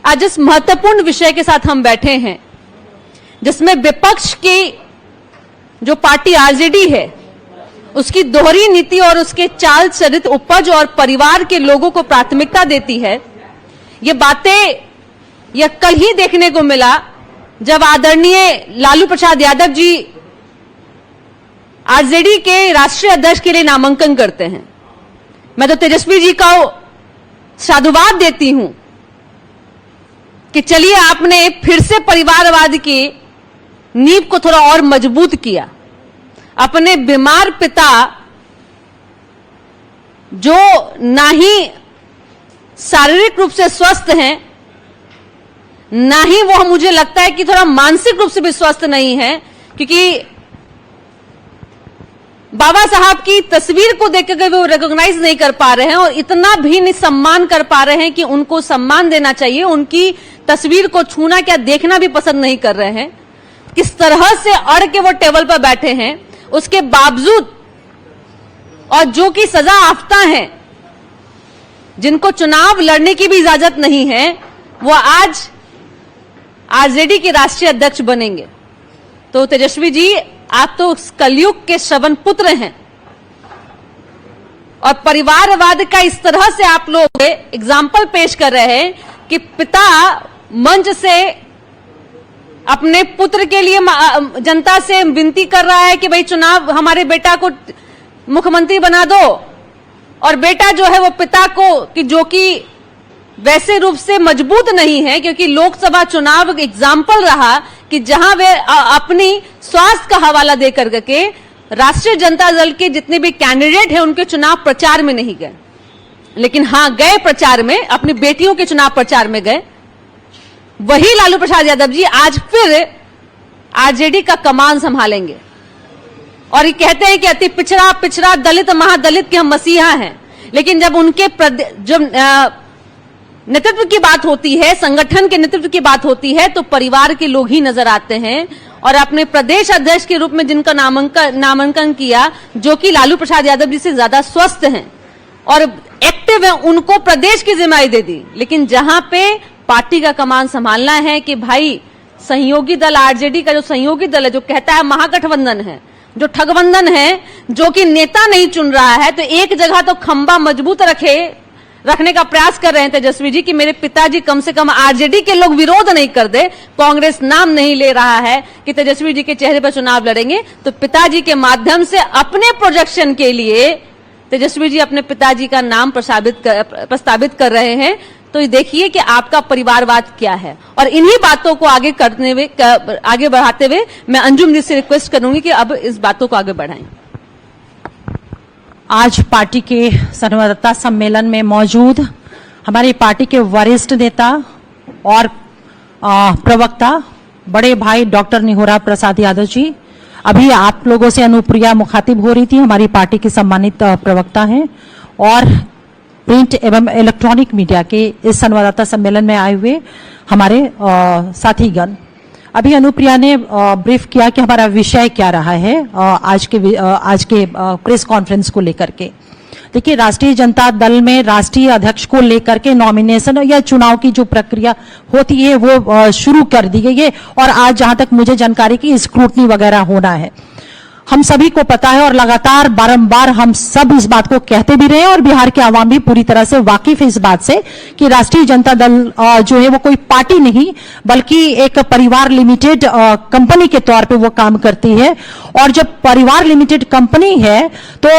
आज इस महत्वपूर्ण विषय के साथ हम बैठे हैं, जिसमें विपक्ष की जो पार्टी आरजेडी है, उसकी दोहरी नीति और उसके चाल चरित उपज और परिवार के लोगों को प्राथमिकता देती है। ये बातें यह कल ही देखने को मिला जब आदरणीय लालू प्रसाद यादव जी आरजेडी के राष्ट्रीय अध्यक्ष के लिए नामांकन करते हैं। मैं तो तेजस्वी जी को साधुवाद देती हूं कि चलिए आपने फिर से परिवारवाद की नींव को थोड़ा और मजबूत किया। अपने बीमार पिता, जो ना ही शारीरिक रूप से स्वस्थ हैं, ना ही वो मुझे लगता है कि थोड़ा मानसिक रूप से भी स्वस्थ नहीं है, क्योंकि बाबा साहब की तस्वीर को देखकर वो रिकॉग्नाइज नहीं कर पा रहे हैं और इतना भी नहीं सम्मान कर पा रहे हैं कि उनको सम्मान देना चाहिए। उनकी तस्वीर को छूना क्या देखना भी पसंद नहीं कर रहे हैं। किस तरह से अड़ के वो टेबल पर बैठे हैं, उसके बावजूद, और जो कि सजा याफ्ता हैं, जिनको चुनाव लड़ने की भी इजाजत नहीं है, वो आज आरजेडी के राष्ट्रीय अध्यक्ष बनेंगे। तो तेजस्वी जी, आप तो कलयुग के श्रवण पुत्र हैं और परिवारवाद का इस तरह से आप लोग एग्जाम्पल पेश कर रहे हैं कि पिता मंच से अपने पुत्र के लिए जनता से विनती कर रहा है कि भाई चुनाव हमारे बेटा को मुख्यमंत्री बना दो, और बेटा जो है वो पिता को कि जो कि वैसे रूप से मजबूत नहीं है, क्योंकि लोकसभा चुनाव एग्जाम्पल रहा कि जहां वे अपनी स्वास्थ्य का हवाला दे करके राष्ट्रीय जनता दल के जितने भी कैंडिडेट हैं उनके चुनाव प्रचार में नहीं गए, लेकिन हां गए प्रचार में, अपनी बेटियों के चुनाव प्रचार में गए। वही लालू प्रसाद यादव जी आज फिर आरजेडी का कमान संभालेंगे और ये कहते हैं कि अति पिछड़ा पिछड़ा दलित महादलित के हम मसीहा हैं, लेकिन जब उनके जब नेतृत्व की बात होती है, संगठन के नेतृत्व की बात होती है, तो परिवार के लोग ही नजर आते हैं। और अपने प्रदेश अध्यक्ष के रूप में जिनका नामांकन किया, जो कि लालू प्रसाद यादव जी से ज्यादा स्वस्थ हैं और एक्टिव हैं, उनको प्रदेश की जिम्मेदारी दे दी। लेकिन जहां पे पार्टी का कमान संभालना है कि भाई सहयोगी दल आरजेडी का जो सहयोगी दल है, जो कहता है महागठबंधन है, जो ठगबंधन है, जो कि नेता नहीं चुन रहा है, तो एक जगह तो खंबा मजबूत रखने का प्रयास कर रहे हैं तेजस्वी जी कि मेरे पिताजी कम से कम आरजेडी के लोग विरोध नहीं कर दे। कांग्रेस नाम नहीं ले रहा है कि तेजस्वी जी के चेहरे पर चुनाव लड़ेंगे, तो पिताजी के माध्यम से अपने प्रोजेक्शन के लिए तेजस्वी जी अपने पिताजी का नाम प्रस्तावित कर रहे हैं। तो ये देखिए कि आपका परिवारवाद क्या है। और इन्हीं बातों को आगे बढ़ाते हुए मैं अंजुम जी से रिक्वेस्ट करूंगी कि अब इस बातों को आगे बढ़ाएं। आज पार्टी के संवाददाता सम्मेलन में मौजूद हमारी पार्टी के वरिष्ठ नेता और प्रवक्ता बड़े भाई डॉक्टर निहोरा प्रसाद यादव जी, अभी आप लोगों से अनुप्रिया मुखातिब हो रही थी, हमारी पार्टी की सम्मानित प्रवक्ता हैं, और प्रिंट एवं इलेक्ट्रॉनिक मीडिया के इस संवाददाता सम्मेलन में आए हुए हमारे साथीगण। अभी अनुप्रिया ने ब्रीफ किया कि हमारा विषय क्या रहा है आज के प्रेस कॉन्फ्रेंस को लेकर के। देखिए, राष्ट्रीय जनता दल में राष्ट्रीय अध्यक्ष को लेकर के नॉमिनेशन या चुनाव की जो प्रक्रिया होती है वो शुरू कर दी गई है, और आज जहां तक मुझे जानकारी की स्क्रूटनी वगैरह होना है। हम सभी को पता है और लगातार बारंबार हम सब इस बात को कहते भी रहे हैं और बिहार के आवाम भी पूरी तरह से वाकिफ है इस बात से कि राष्ट्रीय जनता दल जो है वो कोई पार्टी नहीं बल्कि एक परिवार लिमिटेड कंपनी के तौर पे वो काम करती है। और जब परिवार लिमिटेड कंपनी है तो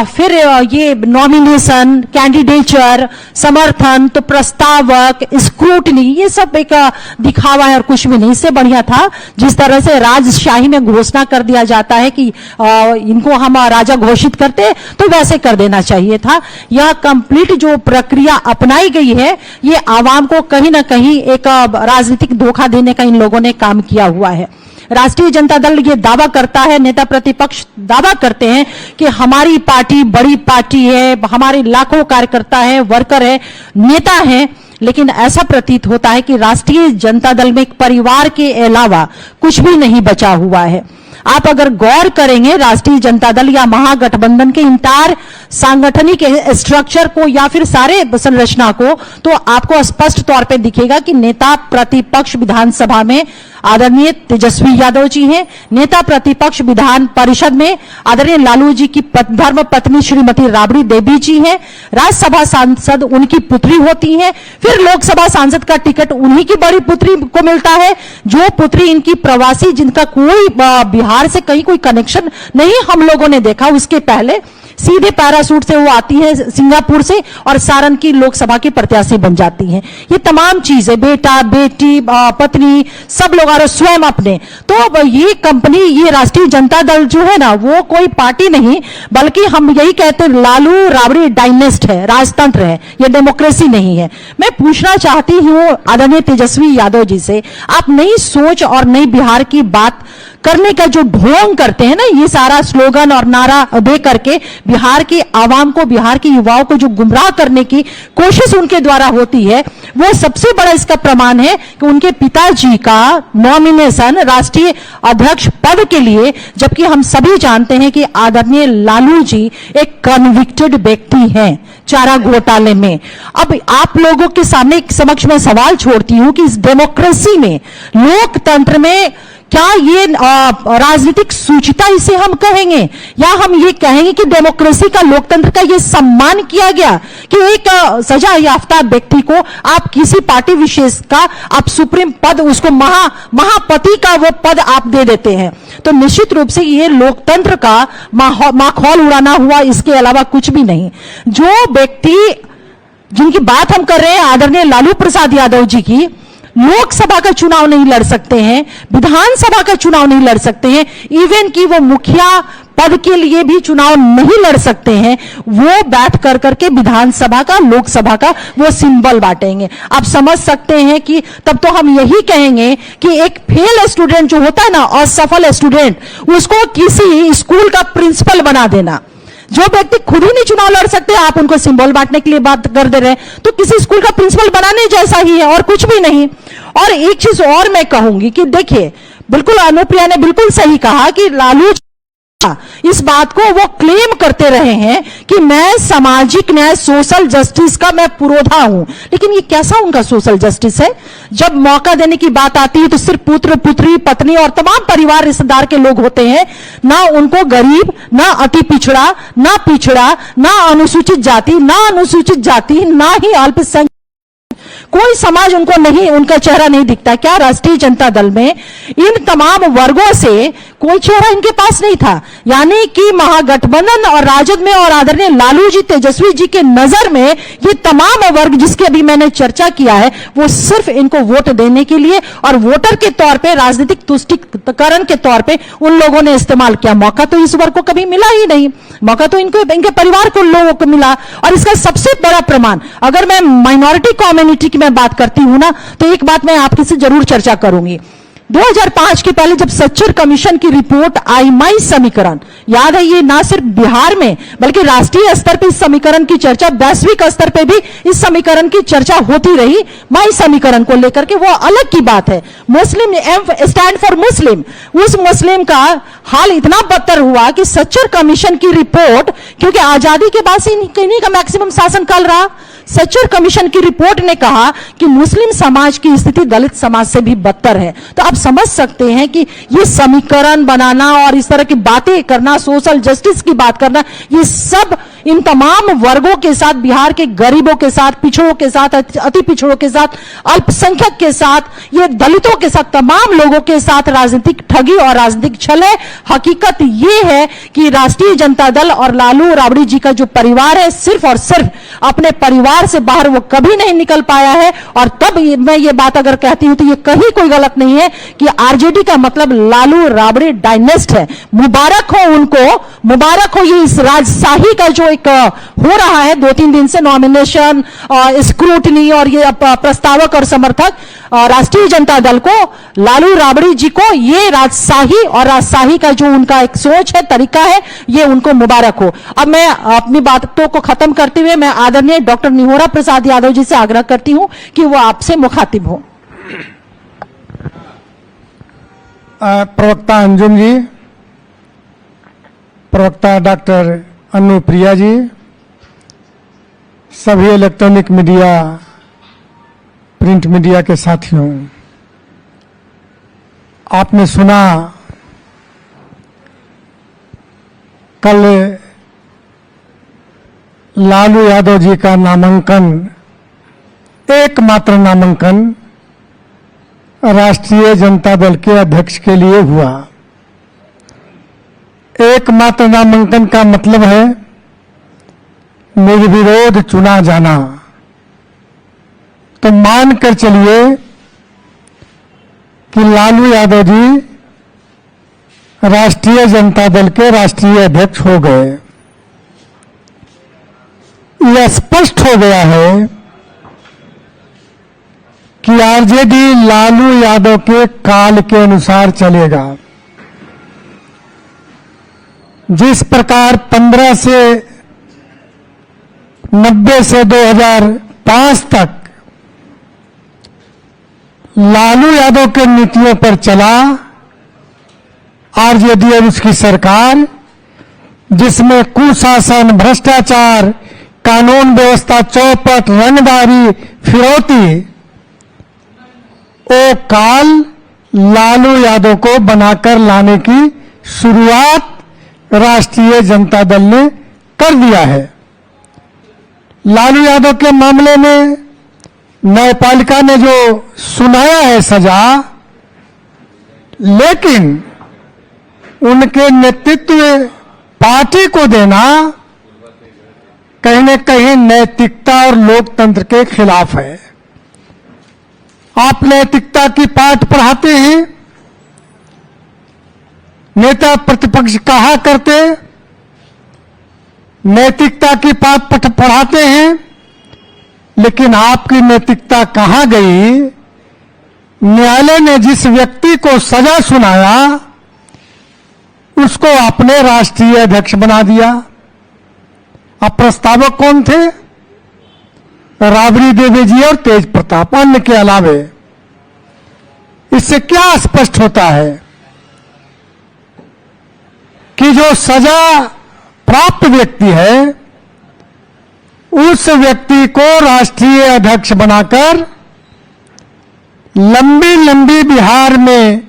फिर ये नॉमिनेशन, कैंडिडेचर, समर्थन, तो प्रस्तावक, स्क्रूटनी, ये सब एक दिखावा है और कुछ भी नहीं। इससे बढ़िया था जिस तरह से राजशाही में घोषणा कर दिया जाता है कि इनको हम राजा घोषित करते, तो वैसे कर देना चाहिए था। यह कंप्लीट जो प्रक्रिया अपनाई गई है, ये आवाम को कहीं ना कहीं एक राजनीतिक धोखा देने का इन लोगों ने काम किया हुआ है। राष्ट्रीय जनता दल ये दावा करता है, नेता प्रतिपक्ष दावा करते हैं कि हमारी पार्टी बड़ी पार्टी है, हमारे लाखों कार्यकर्ता है, वर्कर है, नेता है, लेकिन ऐसा प्रतीत होता है कि राष्ट्रीय जनता दल में एक परिवार के अलावा कुछ भी नहीं बचा हुआ है। आप अगर गौर करेंगे राष्ट्रीय जनता दल या महागठबंधन के इंटायर सांगठनिक स्ट्रक्चर को या फिर सारे संरचना को, तो आपको स्पष्ट तौर पे दिखेगा कि नेता प्रतिपक्ष विधानसभा में आदरणीय तेजस्वी यादव जी हैं, नेता प्रतिपक्ष विधान परिषद में आदरणीय लालू जी की धर्म पत्नी श्रीमती राबड़ी देवी जी हैं, राज्यसभा सांसद उनकी पुत्री होती हैं, फिर लोकसभा सांसद का टिकट उन्हीं की बड़ी पुत्री को मिलता है, जो पुत्री इनकी प्रवासी, जिनका कोई बिहार से कहीं कोई कनेक्शन नहीं हम लोगों ने देखा। उसके पहले सीधे पैरासूट से वो आती है सिंगापुर से और सारण की लोकसभा की प्रत्याशी बन जाती हैं। ये तमाम चीजें, बेटा बेटी पत्नी सब लोग और स्वयं अपने, तो ये कंपनी, ये राष्ट्रीय जनता दल जो है ना, वो कोई पार्टी नहीं, बल्कि हम यही कहते हैं लालू राबड़ी डायनेस्ट है, राजतंत्र है, ये डेमोक्रेसी नहीं है। मैं पूछना चाहती हूं आदरणीय तेजस्वी यादव जी से, आप नई सोच और नई बिहार की बात करने का जो ढोंग करते हैं ना, ये सारा स्लोगन और नारा दे करके बिहार के आवाम को, बिहार के युवाओं को जो गुमराह करने की कोशिश उनके द्वारा होती है, वो सबसे बड़ा इसका प्रमाण है कि उनके पिताजी का नॉमिनेशन राष्ट्रीय अध्यक्ष पद के लिए, जबकि हम सभी जानते हैं कि आदरणीय लालू जी एक कन्विक्टेड व्यक्ति हैं चारा घोटाले में। अब आप लोगों के सामने समक्ष में सवाल छोड़ती हूं कि इस डेमोक्रेसी में, लोकतंत्र में क्या ये राजनीतिक सूचिता इसे हम कहेंगे, या हम ये कहेंगे कि डेमोक्रेसी का, लोकतंत्र का ये सम्मान किया गया कि एक सजा याफ्ता व्यक्ति को आप किसी पार्टी विशेष का आप सुप्रीम पद, उसको महापति का वो पद आप दे देते हैं। तो निश्चित रूप से ये लोकतंत्र का माखौल उड़ाना हुआ, इसके अलावा कुछ भी नहीं। जो व्यक्ति जिनकी बात हम कर रहे हैं, आदरणीय लालू प्रसाद यादव जी की, लोकसभा का चुनाव नहीं लड़ सकते हैं, विधानसभा का चुनाव नहीं लड़ सकते हैं, इवन कि वो मुखिया पद के लिए भी चुनाव नहीं लड़ सकते हैं, वो बैठ कर करके विधानसभा का, लोकसभा का वो सिंबल बांटेंगे। आप समझ सकते हैं कि तब तो हम यही कहेंगे कि एक फेल स्टूडेंट जो होता है ना, असफल स्टूडेंट, उसको किसी स्कूल का प्रिंसिपल बना देना। जो व्यक्ति खुद ही नहीं चुनाव लड़ सकते, आप उनको सिंबल बांटने के लिए बात कर दे रहे हैं, तो किसी स्कूल का प्रिंसिपल बनाने जैसा ही है और कुछ भी नहीं। और एक चीज और मैं कहूंगी कि देखिए, बिल्कुल अनुप्रिया ने बिल्कुल सही कहा कि लालू इस बात को वो क्लेम करते रहे हैं कि मैं सामाजिक न्याय, सोशल जस्टिस का मैं पुरोधा हूं, लेकिन ये कैसा उनका सोशल जस्टिस है? जब मौका देने की बात आती है तो सिर्फ पुत्र, पुत्री, पत्नी और तमाम परिवार रिश्तेदार के लोग होते हैं, ना उनको गरीब, ना अति पिछड़ा, ना अनुसूचित जाति, ना ही अल्पसंख्यक, कोई समाज उनको नहीं, उनका चेहरा नहीं दिखता। क्या राष्ट्रीय जनता दल में इन तमाम वर्गों से कोई चेहरा इनके पास नहीं था? यानी कि महागठबंधन और राजद में और आदरणीय लालू जी, तेजस्वी जी के नजर में ये तमाम वर्ग जिसकी अभी मैंने चर्चा किया है, वो सिर्फ इनको वोट देने के लिए और वोटर के तौर पे, राजनीतिक तुष्टीकरण के तौर पे उन लोगों ने इस्तेमाल किया। मौका तो इस वर्ग को कभी मिला ही नहीं, मौका तो इनके परिवार को, लोगों को मिला। और इसका सबसे बड़ा प्रमाण, अगर मैं माइनॉरिटी कम्युनिटी की मैं बात करती हूं ना, तो एक बात मैं आपके से जरूर चर्चा करूंगी। 2005 के पहले जब सच्चर कमीशन की रिपोर्ट आई, माई समीकरण, याद है, ये ना सिर्फ बिहार में बल्कि राष्ट्रीय स्तर पर इस समीकरण की चर्चा, वैश्विक स्तर पर भी इस समीकरण की चर्चा होती रही। माई समीकरण को लेकर के वो अलग की बात है। मुस्लिम स्टैंड फॉर मुस्लिम, उस मुस्लिम का हाल इतना बदतर हुआ कि सच्चर कमीशन की रिपोर्ट, क्योंकि आजादी के बाद से इन्हीं का मैक्सिमम शासनकाल रहा, सच्चर कमीशन की रिपोर्ट ने कहा कि मुस्लिम समाज की स्थिति दलित समाज से भी बदतर है। तो आप समझ सकते हैं कि ये समीकरण बनाना और इस तरह की बातें करना, सोशल जस्टिस की बात करना, ये सब इन तमाम वर्गों के साथ, बिहार के गरीबों के साथ, पिछड़ों के साथ, अति पिछड़ों के साथ, अल्पसंख्यक के साथ, ये दलितों के साथ, तमाम लोगों के साथ राजनीतिक ठगी और राजनीतिक छल है। हकीकत ये है कि राष्ट्रीय जनता दल और लालू राबड़ी जी का जो परिवार है, सिर्फ और सिर्फ अपने परिवार से बाहर वो कभी नहीं निकल पाया है। और तब मैं ये बात अगर कहती हूं तो ये कहीं कोई गलत नहीं है कि आरजेडी का मतलब लालू राबड़ी डायनेस्ट है। मुबारक हो उनको, मुबारक हो ये इस राजशाही का जो एक हो रहा है 2-3 दिन से, नॉमिनेशन, स्क्रूटनी और ये प्रस्तावक और समर्थक, राष्ट्रीय जनता दल को, लालू राबड़ी जी को, ये राजशाही और राजशाही का जो उनका एक सोच है, तरीका है, ये उनको मुबारक हो। अब मैं अपनी बातों को खत्म करते हुए मैं आदरणीय डॉक्टर निहोरा प्रसाद यादव जी से आग्रह करती हूं कि वो आपसे मुखातिब हो। प्रवक्ता अंजुम जी, प्रवक्ता डॉक्टर अनुप्रिया जी, सभी इलेक्ट्रॉनिक मीडिया, प्रिंट मीडिया के साथियों, आपने सुना कल लालू यादव जी का नामांकन, एकमात्र नामांकन राष्ट्रीय जनता दल के अध्यक्ष के लिए हुआ। एकमात्र नामांकन का मतलब है निर्विरोध चुना जाना। तो मानकर चलिए कि लालू यादव जी राष्ट्रीय जनता दल के राष्ट्रीय अध्यक्ष हो गए। यह स्पष्ट हो गया है कि आरजेडी लालू यादव के काल के अनुसार चलेगा। जिस प्रकार 15 से 90 से 2005 तक लालू यादव के नीतियों पर चला आरजेडी और उसकी सरकार, जिसमें कुशासन, भ्रष्टाचार, कानून व्यवस्था चौपट, रंगदारी, फिरौती, वो काल लालू यादव को बनाकर लाने की शुरुआत राष्ट्रीय जनता दल ने कर दिया है। लालू यादव के मामले में न्यायपालिका ने जो सुनाया है सजा, लेकिन उनके नेतृत्व पार्टी को देना कहीं न कहीं नैतिकता और लोकतंत्र के खिलाफ है। आप नैतिकता की पाठ पढ़ाते हैं, नेता प्रतिपक्ष कहा करते नैतिकता की पाठ पढ़ाते हैं, लेकिन आपकी नैतिकता कहां गई? न्यायालय ने जिस व्यक्ति को सजा सुनाया उसको आपने राष्ट्रीय अध्यक्ष बना दिया। अब प्रस्तावक कौन थे? राबड़ी देवी जी और तेज प्रताप, अन्य के अलावे। इससे क्या स्पष्ट होता है कि जो सजा प्राप्त व्यक्ति है उस व्यक्ति को राष्ट्रीय अध्यक्ष बनाकर लंबी लंबी बिहार में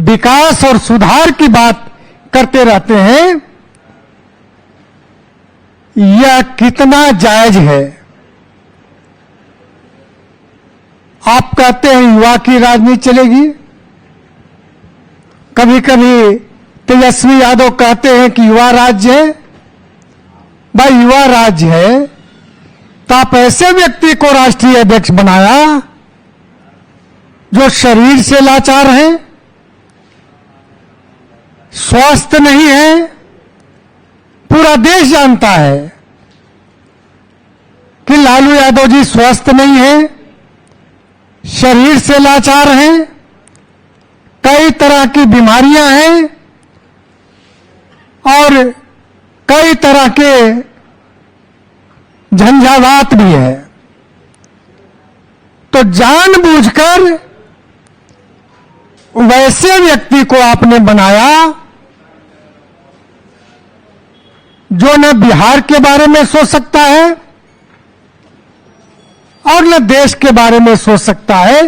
विकास और सुधार की बात करते रहते हैं। यह कितना जायज है? आप कहते हैं युवा की राजनीति चलेगी, कभी कभी तेजस्वी यादव कहते हैं कि युवा राज्य है। भाई युवा राज्य है तो आप ऐसे व्यक्ति को राष्ट्रीय अध्यक्ष बनाया जो शरीर से लाचार है, स्वस्थ नहीं है। पूरा देश जानता है कि लालू यादव जी स्वस्थ नहीं है, शरीर से लाचार हैं, कई तरह की बीमारियां हैं और कई तरह के झंझावात भी है। तो जानबूझकर वैसे व्यक्ति को आपने बनाया जो न बिहार के बारे में सोच सकता है और न देश के बारे में सोच सकता है।